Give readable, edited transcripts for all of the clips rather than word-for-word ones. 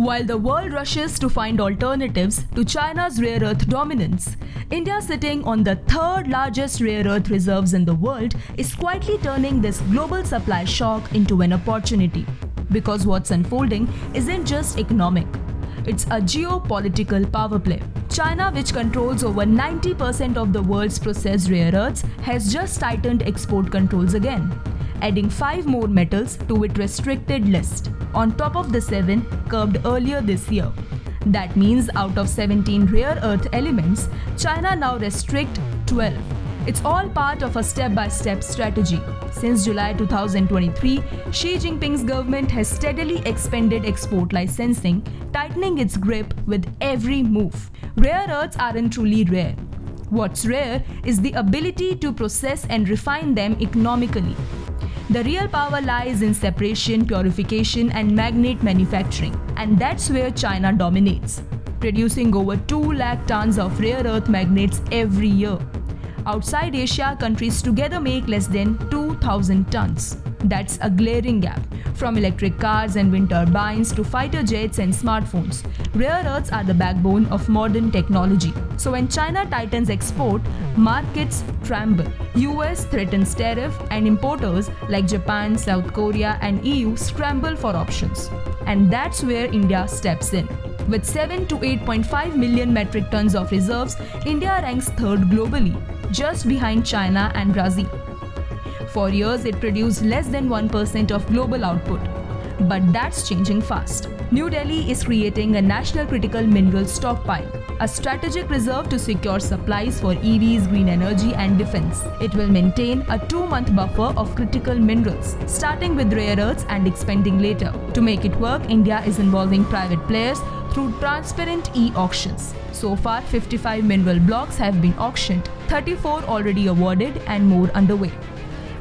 While the world rushes to find alternatives to China's rare earth dominance, India, sitting on the third largest rare earth reserves in the world, is quietly turning this global supply shock into an opportunity. Because what's unfolding isn't just economic, it's a geopolitical power play. China, which controls over 90% of the world's processed rare earths, has just tightened export controls again, adding 5 more metals to its restricted list, on top of the 7 curbed earlier this year. That means out of 17 rare earth elements, China now restricts 12. It's all part of a step-by-step strategy. Since July 2023, Xi Jinping's government has steadily expanded export licensing, tightening its grip with every move. Rare earths aren't truly rare. What's rare is the ability to process and refine them economically. The real power lies in separation, purification, and magnet manufacturing, and that's where China dominates, producing over 2 lakh tons of rare earth magnets every year. Outside Asia, countries together make less than 2,000 tons. That's a glaring gap. From electric cars and wind turbines to fighter jets and smartphones, rare earths are the backbone of modern technology. So when China tightens export, markets tremble. US threatens tariff, and importers like Japan, South Korea, and EU scramble for options. And that's where India steps in. With 7 to 8.5 million metric tons of reserves, India ranks third globally, just behind China and Brazil. For years, it produced less than 1% of global output. But that's changing fast. New Delhi is creating a national critical mineral stockpile, a strategic reserve to secure supplies for EVs, green energy, and defense. It will maintain a 2-month buffer of critical minerals, starting with rare earths and expanding later. To make it work, India is involving private players through transparent e-auctions. So far, 55 mineral blocks have been auctioned, 34 already awarded, and more underway.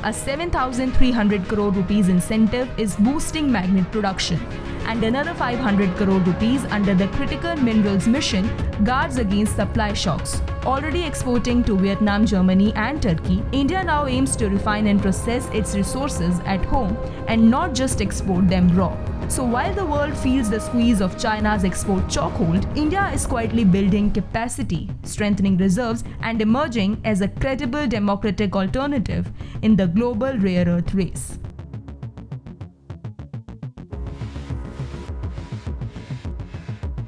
A 7,300 crore rupees incentive is boosting magnet production, and another 500 crore rupees under the Critical Minerals Mission guards against supply shocks. Already exporting to Vietnam, Germany, and Turkey, India now aims to refine and process its resources at home and not just export them raw. So while the world feels the squeeze of China's export chokehold, India is quietly building capacity, strengthening reserves, and emerging as a credible democratic alternative in the global rare earth race.